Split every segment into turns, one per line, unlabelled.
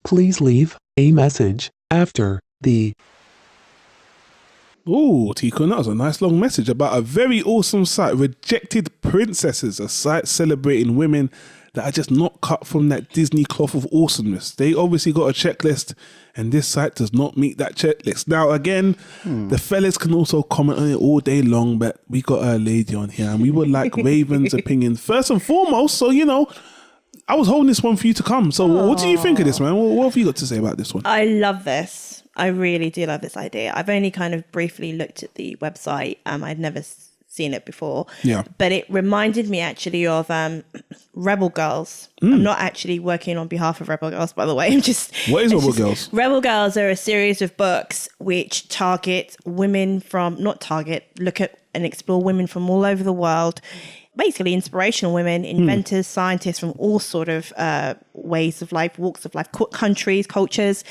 Please leave a message after the...
Oh, Tikun, that was a nice long message about a very awesome site, Rejected Princesses, a site celebrating women that are just not cut from that Disney cloth of awesomeness. They obviously got a checklist, and this site does not meet that checklist. Now, again, the fellas can also comment on it all day long, but we got a lady on here, and we would like Raven's opinion first and foremost. So, I was holding this one for you to come. So what do you think of this, man? What have you got to say about this one?
I love this. I really do love this idea. I've only kind of briefly looked at the website. I'd never seen it before.
Yeah.
But it reminded me actually of Rebel Girls. I'm not actually working on behalf of Rebel Girls, by the way.
What is Rebel Girls?
Rebel Girls are a series of books which target women look at and explore women from all over the world. Basically inspirational women, inventors, scientists from all sort of ways of life, walks of life, countries, cultures.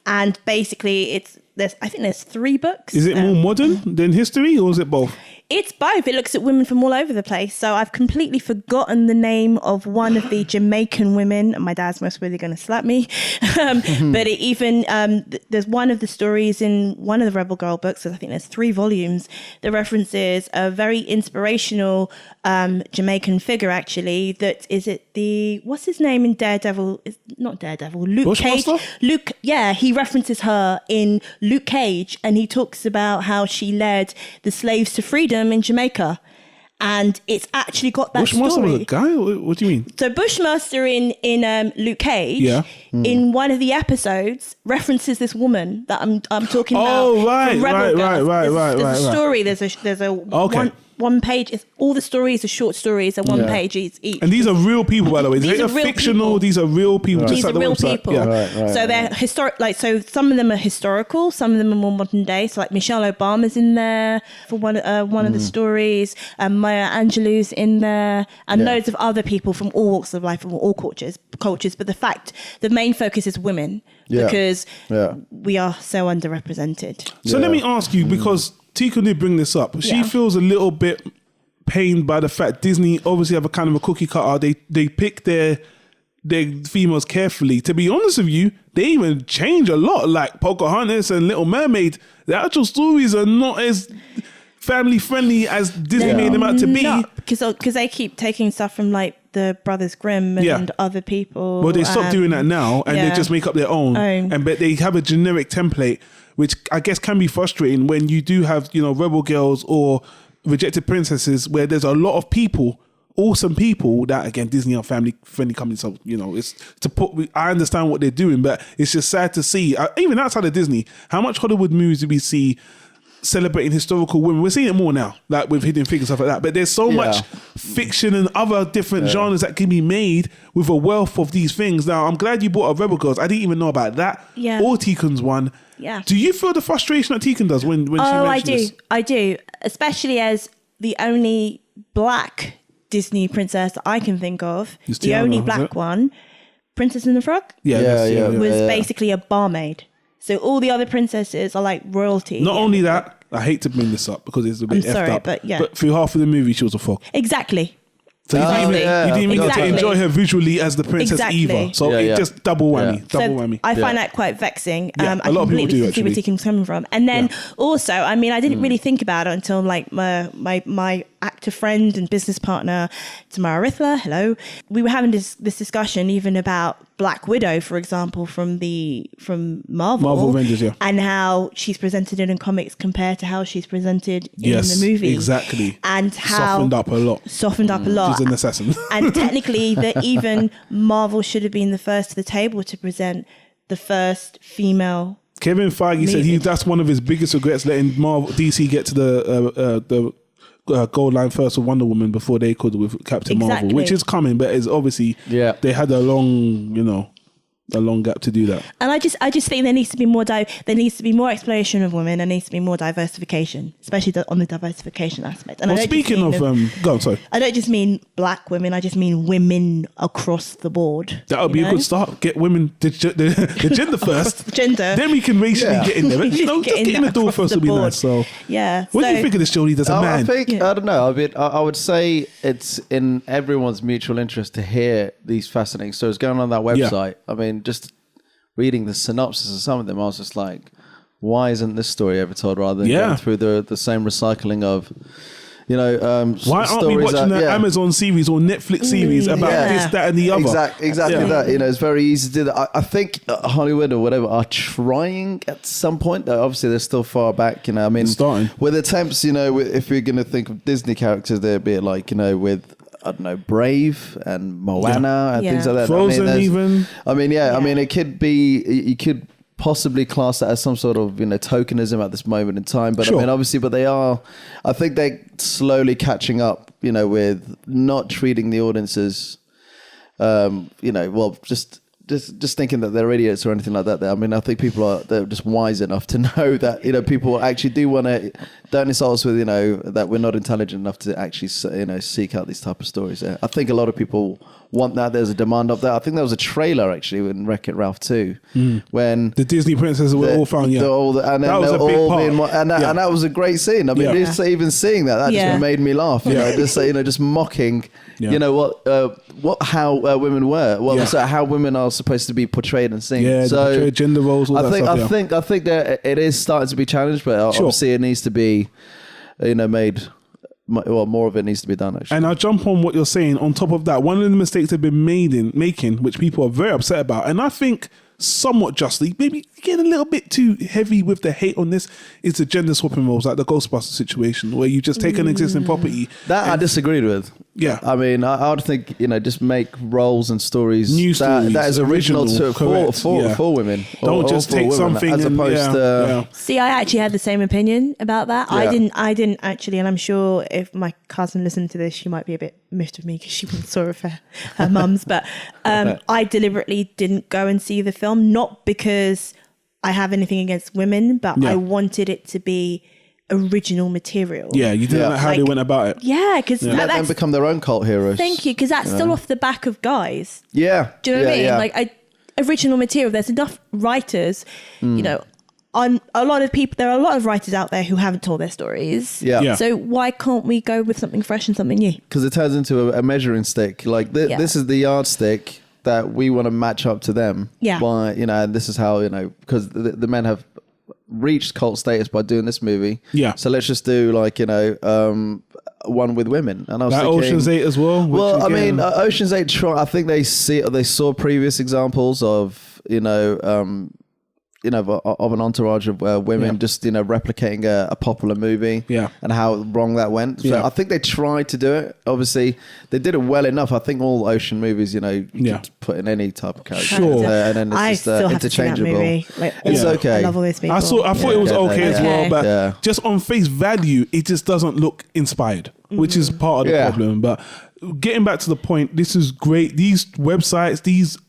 And basically I think there's 3 books.
Is it more modern than history, or is it both?
It's both. It looks at women from all over the place. So I've completely forgotten the name of one of the Jamaican women. And my dad's most really going to slap me. But it even, there's one of the stories in one of the Rebel Girl books, I think there's 3 volumes, that references a very inspirational Jamaican figure, actually, that is what's his name in Daredevil? It's not Daredevil, Luke Cage. Luke, yeah, he references her in Luke Cage, and he talks about how she led the slaves to freedom in Jamaica, and it's actually got that
Bushmaster
story.
was a guy? What do you mean?
So Bushmaster in Luke Cage, in one of the episodes, references this woman that I'm talking about.
Oh, right, right.
There's a story. There's a one page. All the stories are short stories and one page each.
And these are real people, by the way. These are fictional.
People.
These are real people.
Right.
Just
These
like
are real
website.
people.
Yeah.
So they're historic. So some of them are historical. Some of them are more modern day. So like Michelle Obama's in there for one of the stories. Maya Angelou's in there, and loads of other people from all walks of life, from all cultures. But the main focus is women because we are so underrepresented.
So let me ask you, because Tika did bring this up. She feels a little bit pained by the fact Disney obviously have a kind of a cookie cutter. They pick their females carefully. To be honest with you, they even change a lot. Like Pocahontas and Little Mermaid, the actual stories are not as family friendly as Disney made them out to be.
Because they keep taking stuff from like the Brothers Grimm and other people.
Well, they stopped doing that now, and they just make up their own. But they have a generic template, which I guess can be frustrating when you do have, Rebel Girls or Rejected Princesses, where there's a lot of people, awesome people that, again, Disney are family friendly companies. So, it's to put, I understand what they're doing, but it's just sad to see, even outside of Disney, how much Hollywood movies do we see celebrating historical women? We're seeing it more now, like with Hidden Figures and stuff like that. But there's so much fiction and other different genres that can be made with a wealth of these things. Now, I'm glad you brought up Rebel Girls. I didn't even know about that.
Yeah.
Or Tikun's one.
Yeah.
Do you feel the frustration that Tikun does when she mentions this?
I do. Especially as the only black Disney princess that I can think of, the only black one, Princess and the Frog, was basically a barmaid. So all the other princesses are like royalty.
Not only that, I hate to bring this up because it's a bit effed up, but through half of the movie, she was a frog.
Exactly.
So you didn't even get to enjoy her visually as the princess either. So it just double whammy. Whammy.
I find that quite vexing.
A lot of people do,
see where Tikun's coming from. And then also, I mean, I didn't really think about it until like my actor friend and business partner, Tamara Rithler, hello. We were having this discussion even about Black Widow, for example, from Marvel
Avengers,
and how she's presented in comics compared to how she's presented in the movie.
Exactly.
And how
softened up a lot. She's an assassin.
And technically, that even Marvel should have been the first to the table to present the first female.
Kevin Feige said that's one of his biggest regrets, letting DC get to the goal line first with Wonder Woman before they could with Captain Marvel, which is coming, but it's obviously they had a long gap to do that. And
I just think there needs to be more exploration of women. There needs to be more diversification, especially on the diversification aspect. And
speaking of go on, sorry.
I don't just mean black women. I just mean women across the board.
That would be a good start. Get women the gender first.
Gender.
Then we can racially get in there. But, just get in the door first would be nice. So what do you think of this, Jodie? As a man,
I don't know. I mean, I would say it's in everyone's mutual interest to hear these fascinating stories going on that website. I mean, just reading the synopsis of some of them, I was just like, why isn't this story ever told rather than going through the same recycling of, why
aren't we watching the Amazon series or Netflix series about this, that, and the other?
Exactly that. It's very easy to do that. I think Hollywood or whatever are trying at some point. Obviously, they're still far back. I mean,
starting
with attempts. If you're going to think of Disney characters, they'd be like, with I don't know, Brave and Moana and things like that.
Frozen,
it could be. You could possibly class that as some sort of tokenism at this moment in time, but obviously, I think they're slowly catching up, with not treating the audiences, just thinking that they're idiots or anything like that. I think they're just wise enough to know that people actually do want to. Don't insult us with that we're not intelligent enough to actually seek out these type of stories. I think a lot of people want that. There's a demand of that. I think there was a trailer actually in Wreck-It Ralph 2 when
the Disney princesses were all found.
That was a big part, and that was a great scene. Just even seeing that just made me laugh. Just mocking. How women were. So how women are supposed to be portrayed and seen.
Yeah, so gender roles. All
I think that it is starting to be challenged, but obviously it needs to be, made. Well, more of it needs to be done, actually.
And I'll jump on what you're saying. On top of that, one of the mistakes they've been making, which people are very upset about, and I think somewhat justly, maybe getting a little bit too heavy with the hate on this, is the gender swapping roles, like the Ghostbusters situation, where you just take an existing property.
That I disagreed with.
Yeah.
I would think, just make roles and stories,
stories
that is original for women.
Don't just take something
as opposed to...
See, I actually had the same opinion about that. Yeah. I didn't actually, and I'm sure if my cousin listened to this, she might be a bit miffed with me because she went saw it for her mum's, but I deliberately didn't go and see the film, not because I have anything against women, but I wanted it to be original material.
Yeah, you didn't know how they went about it.
Yeah, because
let them become their own cult heroes.
Thank you, because that's still off the back of guys.
Yeah.
Do you know what I mean? Like original material. There's enough writers, on a lot of people. There are a lot of writers out there who haven't told their stories.
Yeah.
So why can't we go with something fresh and something new?
Because it turns into a measuring stick. Like this is the yardstick that we want to match up to them.
Yeah.
By, and this is how, because the men have reached cult status by doing this movie.
Yeah.
So let's just do one with women. And I was thinking,
Ocean's 8 as well.
Well, Ocean's 8. I think they saw previous examples of of an entourage of women just replicating a popular movie.
Yeah.
And how wrong that went. So I think they tried to do it. Obviously, they did it well enough. I think all ocean movies, you could put in any type of character.
Sure.
And then it's just interchangeable. It's okay.
I love all these people.
I thought it was okay as well, but just on face value, it just doesn't look inspired, which is part of the problem. But getting back to the point, this is great. These websites, these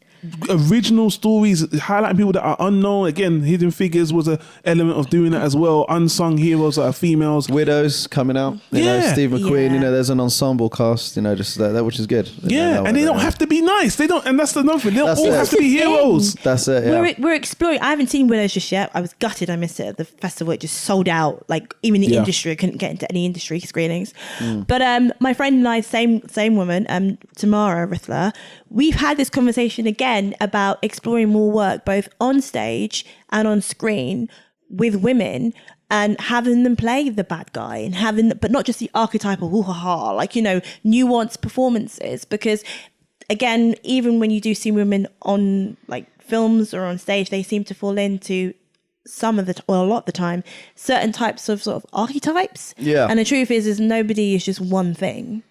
original stories highlighting people that are unknown. Again, Hidden Figures was an element of doing that as well. Unsung heroes that are females.
Widows coming out. Steve McQueen. There's an ensemble cast. Just that, which is good.
And they don't have to be nice. They don't, and that's the another thing. They don't all have to be heroes.
That's it. Yeah.
We're exploring. I haven't seen Widows just yet. I was gutted. I missed it at the festival. It just sold out. Like even the industry, I couldn't get into any industry screenings. But my friend and I, same woman, Tamara Rittler, we've had this conversation again about exploring more work both on stage and on screen with women and having them play the bad guy and but not just the archetypal nuanced performances, because again, even when you do see women on like films or on stage, they seem to fall into a lot of the time, certain types of sort of archetypes. Yeah. And the truth is nobody is just one thing.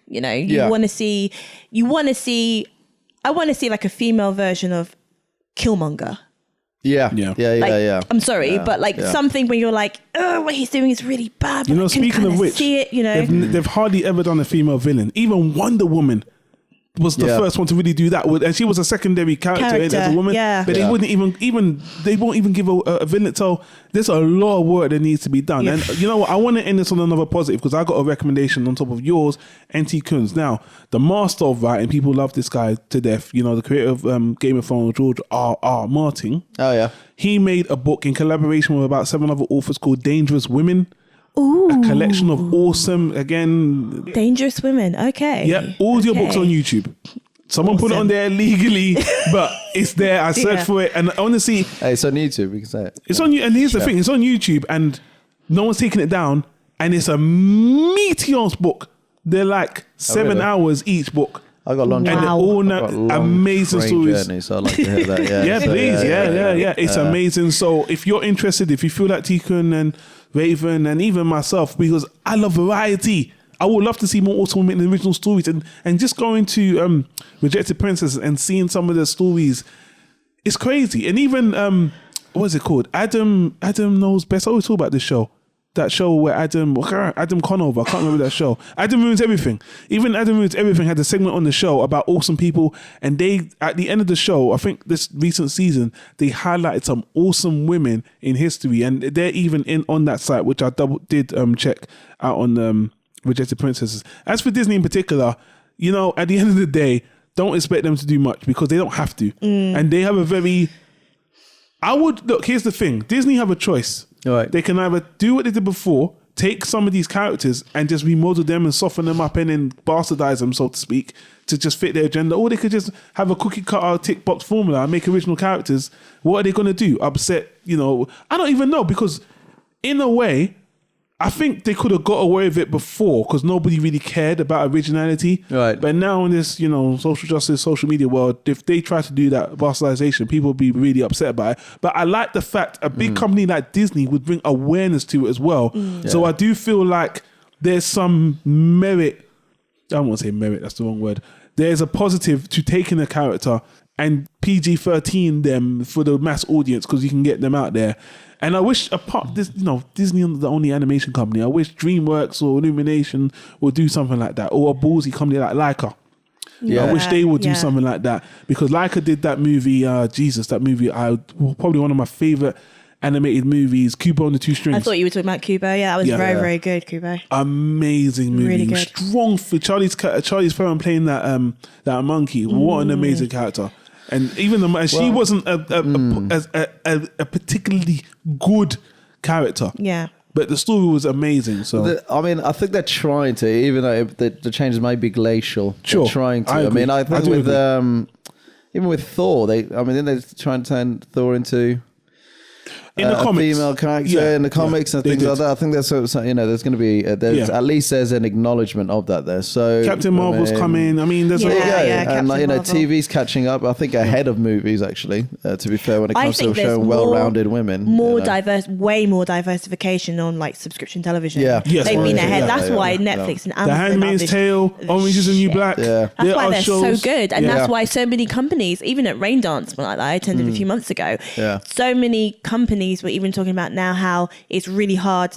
I want to see like a female version of Killmonger.
Yeah.
I'm sorry, but something where you're like, oh, what he's doing is really bad. But
speaking of which,
see it,
they've hardly ever done a female villain. Even Wonder Woman was the first one to really do that, and she was a secondary character as a woman. Yeah. But they wouldn't they won't even give a villain. So there's a lot of work that needs to be done. Yeah. And you know what? I want to end this on another positive, because I got a recommendation on top of yours, N.T. Kunz. Now, the master of writing, people love this guy to death. The creator of Game of Thrones, George R.R. Martin.
Oh yeah.
He made a book in collaboration with about 7 other authors called Dangerous Women.
Ooh.
A collection of awesome, again...
Dangerous Women, okay.
Yeah, all your books on YouTube. Someone put it on there illegally, but it's there. I searched for it, and honestly,
hey, it's on YouTube. We can say it.
It's on you. And here's the thing: it's on YouTube, and no one's taking it down. And it's a meaty ass book. They're like 7 hours each book.
I got long,
and they're all amazing stories.
Journey, so I'd like to hear that. Yeah,
yeah,
so,
please, yeah. It's amazing. So if you're interested, if you feel like Tikun and Raven and even myself, because I love variety. I would love to see more awesome women in original stories, and just going to Rejected Princess and seeing some of their stories, it's crazy. And even what is it called? Adam Knows Best. I always talk about this show. That show where Adam Conover, I can't remember that show. Adam Ruins Everything. Even Adam Ruins Everything had a segment on the show about awesome people, and they, at the end of the show, I think this recent season, they highlighted some awesome women in history, and they're even on that site, which I did check out on Rejected Princesses. As for Disney in particular, you know, at the end of the day, don't expect them to do much because they don't have to. And they have a very... here's the thing. Disney have a choice.
Right.
They can either do what they did before, take some of these characters and just remodel them and soften them up and then bastardize them, so to speak, to just fit their agenda. Or they could just have a cookie cutter tick box formula and make original characters. What are they going to do? Upset, you know... I don't even know, because in a way... I think they could have got away with it before because nobody really cared about originality.
Right.
But now in this, you know, social justice, social media world, if they try to do that bastardization, people will be really upset by it. But I like the fact a big company like Disney would bring awareness to it as well. So I do feel like there's some merit. I don't want to say merit, that's the wrong word. There's a positive to taking a character and PG-13 them for the mass audience because you can get them out there. And I wish, apart this, you know, Disney is the only animation company. I wish DreamWorks or Illumination would do something like that, or a ballsy company like Laika.
Yeah.
I wish they would do something like that, because Laika did that movie. That movie, probably one of my favorite animated movies, Kubo and the Two Strings.
I thought you were talking about Kubo. Yeah, that was very good, Kubo.
Amazing movie. Really good. Strong for Charlie's Theron playing that monkey. What an amazing character. And even she wasn't a particularly good character.
Yeah.
But the story was amazing. So
I think they're trying to, even though the changes may be glacial.
Sure,
they're trying to. I think with even with Thor, they're trying to turn Thor into
in the comics,
female character in the comics and things like that. I think there's there's going to be at least there's an acknowledgement of that there. So
Captain Marvel's coming. I mean, there's a lot.
And TV's catching up. I think ahead of movies actually. To be fair, when it comes to showing well-rounded women,
diverse, way more diversification on like subscription television.
Yeah,
they've been ahead. That's why Netflix and Amazon.
The Handmaid's Tale, Orange Is the New Black.
Yeah, that's why they're so good, and that's why so many companies, even at Raindance, like that I attended a few months ago.
Yeah,
so many companies were even talking about now how it's really hard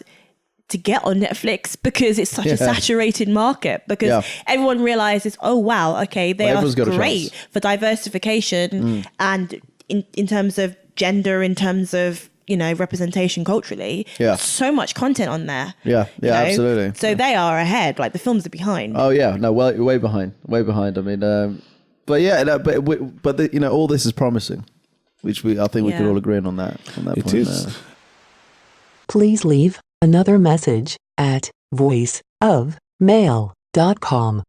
to get on Netflix because it's such a saturated market, because everyone realizes, oh wow, okay, they are great for diversification and in terms of gender, in terms of, you know, representation culturally. So much content on there.
Absolutely.
So they are ahead, like the films are behind.
Oh yeah, no, way behind. I mean, but all this is promising, which I think we could all agree on that.
It
point
is.
Please leave another message at voiceofmail.com.